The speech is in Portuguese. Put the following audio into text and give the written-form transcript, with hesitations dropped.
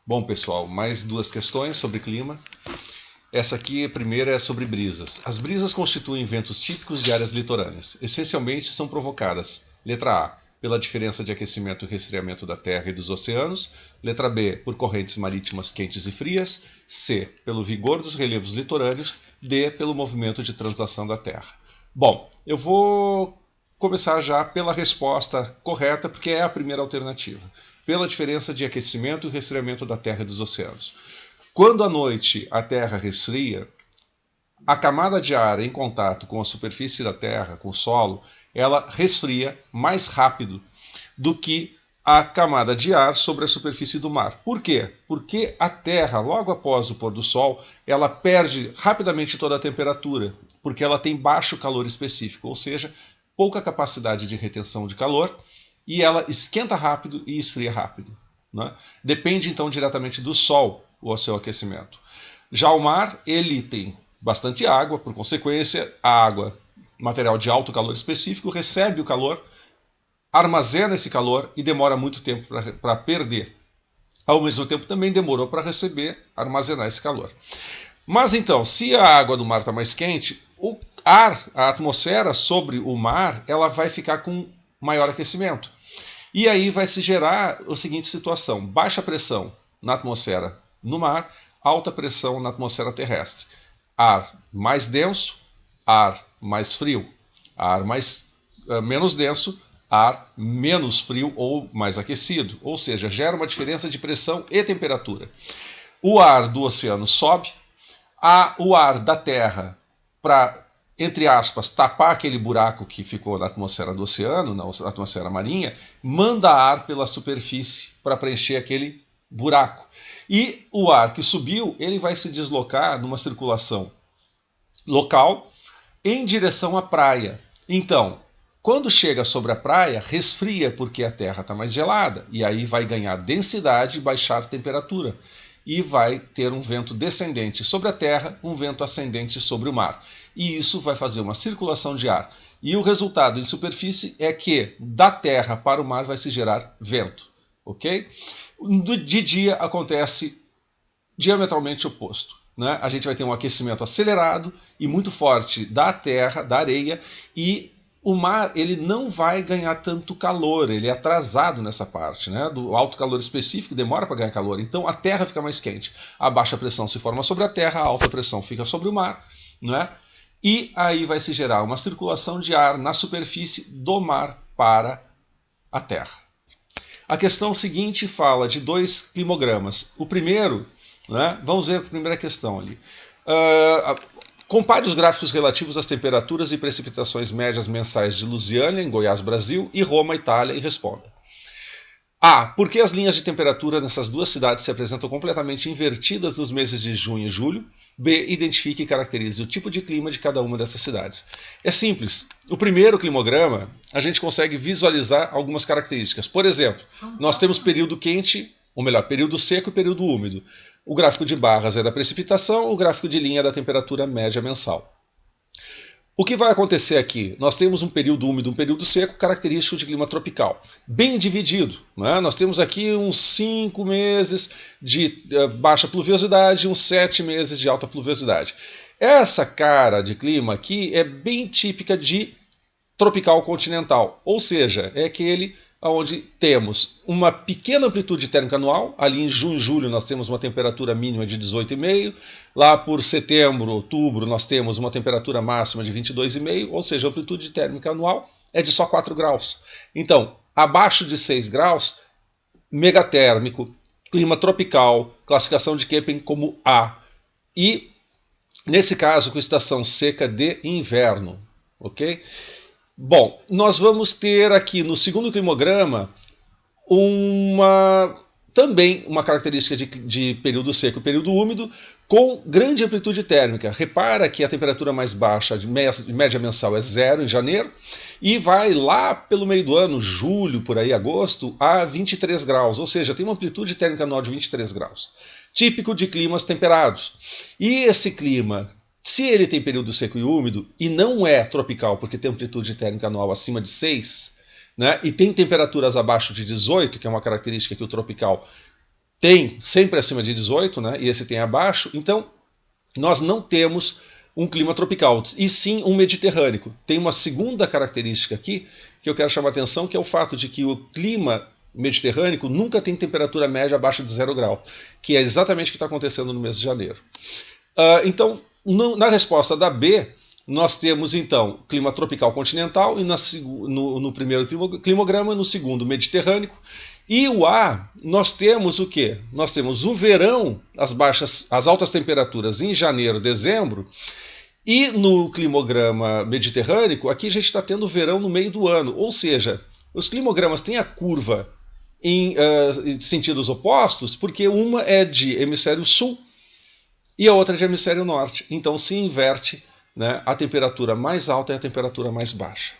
Bom, pessoal, mais duas questões sobre clima. Essa aqui, a primeira, é sobre brisas. As brisas constituem ventos típicos de áreas litorâneas. Essencialmente são provocadas, letra A, pela diferença de aquecimento e resfriamento da Terra e dos oceanos, letra B, por correntes marítimas quentes e frias, C, pelo vigor dos relevos litorâneos, D, pelo movimento de translação da Terra. Bom, eu vou começar já pela resposta correta, porque é a primeira alternativa. Pela diferença de aquecimento e resfriamento da Terra e dos oceanos. Quando à noite a Terra resfria, a camada de ar em contato com a superfície da Terra, com o solo, ela resfria mais rápido do que a camada de ar sobre a superfície do mar. Por quê? Porque a Terra, logo após o pôr do sol, ela perde rapidamente toda a temperatura, porque ela tem baixo calor específico, ou seja, pouca capacidade de retenção de calor, e ela esquenta rápido e esfria rápido. Né? Depende então diretamente do sol o seu aquecimento. Já o mar, ele tem bastante água, por consequência, a água, material de alto calor específico, recebe o calor, armazena esse calor e demora muito tempo para perder. Ao mesmo tempo também demorou para receber, armazenar esse calor. Mas então, se a água do mar está mais quente, o ar, a atmosfera sobre o mar, ela vai ficar com maior aquecimento. E aí vai se gerar a seguinte situação: baixa pressão na atmosfera no mar, alta pressão na atmosfera terrestre. Ar mais denso, ar mais frio. Ar menos denso, ar menos frio ou mais aquecido. Ou seja, gera uma diferença de pressão e temperatura. O ar do oceano sobe, o ar da Terra, para, entre aspas, tapar aquele buraco que ficou na atmosfera do oceano, na atmosfera marinha, manda ar pela superfície para preencher aquele buraco. E o ar que subiu, ele vai se deslocar numa circulação local em direção à praia. Então, quando chega sobre a praia, resfria porque a terra está mais gelada, e aí vai ganhar densidade e baixar temperatura. E vai ter um vento descendente sobre a terra, um vento ascendente sobre o mar. E isso vai fazer uma circulação de ar. E o resultado em superfície é que da terra para o mar vai se gerar vento. Ok? De dia acontece diametralmente oposto. Né? A gente vai ter um aquecimento acelerado e muito forte da terra, da areia, e o mar ele não vai ganhar tanto calor, ele é atrasado nessa parte, né? Do alto calor específico demora para ganhar calor, então a terra fica mais quente. A baixa pressão se forma sobre a terra, a alta pressão fica sobre o mar, né? E aí vai se gerar uma circulação de ar na superfície do mar para a terra. A questão seguinte fala de dois climogramas. O primeiro, né, vamos ver a primeira questão ali. Compare os gráficos relativos às temperaturas e precipitações médias mensais de Lusiânia, em Goiás, Brasil, e Roma, Itália, e responda. A. Por que as linhas de temperatura nessas duas cidades se apresentam completamente invertidas nos meses de junho e julho? B. Identifique e caracterize o tipo de clima de cada uma dessas cidades. É simples. O primeiro climograma, a gente consegue visualizar algumas características. Por exemplo, nós temos período quente, ou melhor, período seco e período úmido. O gráfico de barras é da precipitação, o gráfico de linha é da temperatura média mensal. O que vai acontecer aqui? Nós temos um período úmido, um período seco, característico de clima tropical. Bem dividido. Né? Nós temos aqui uns 5 meses de baixa pluviosidade e uns 7 meses de alta pluviosidade. Essa cara de clima aqui é bem típica de tropical continental. Ou seja, é aquele onde temos uma pequena amplitude térmica anual. Ali em junho e julho nós temos uma temperatura mínima de 18,5. Lá por setembro, outubro, nós temos uma temperatura máxima de 22,5, ou seja, a amplitude térmica anual é de só 4 graus. Então, abaixo de 6 graus, megatérmico, clima tropical, classificação de Köppen como A. E, nesse caso, com estação seca de inverno. Ok? Bom, nós vamos ter aqui no segundo climograma também uma característica de período seco e período úmido com grande amplitude térmica. Repara que a temperatura mais baixa de média mensal é 0 em janeiro e vai lá pelo meio do ano, julho, por aí, agosto, a 23 graus. Ou seja, tem uma amplitude térmica anual de 23 graus. Típico de climas temperados. E esse clima, se ele tem período seco e úmido, e não é tropical porque tem amplitude térmica anual acima de 6, né, e tem temperaturas abaixo de 18, que é uma característica que o tropical tem sempre acima de 18, né, e esse tem abaixo, então nós não temos um clima tropical, e sim um mediterrâneo. Tem uma segunda característica aqui que eu quero chamar a atenção, que é o fato de que o clima mediterrâneo nunca tem temperatura média abaixo de 0 grau, que é exatamente o que está acontecendo no mês de janeiro. Então, na resposta da B, nós temos então clima tropical continental e no primeiro climograma, no segundo mediterrâneo. E o A, nós temos o quê? Nós temos o verão, as altas temperaturas em janeiro, dezembro, e no climograma mediterrâneo, aqui a gente está tendo verão no meio do ano, ou seja, os climogramas têm a curva em sentidos opostos, porque uma é de hemisfério sul e a outra é de hemisfério norte. Então se inverte, né, a temperatura mais alta e a temperatura mais baixa.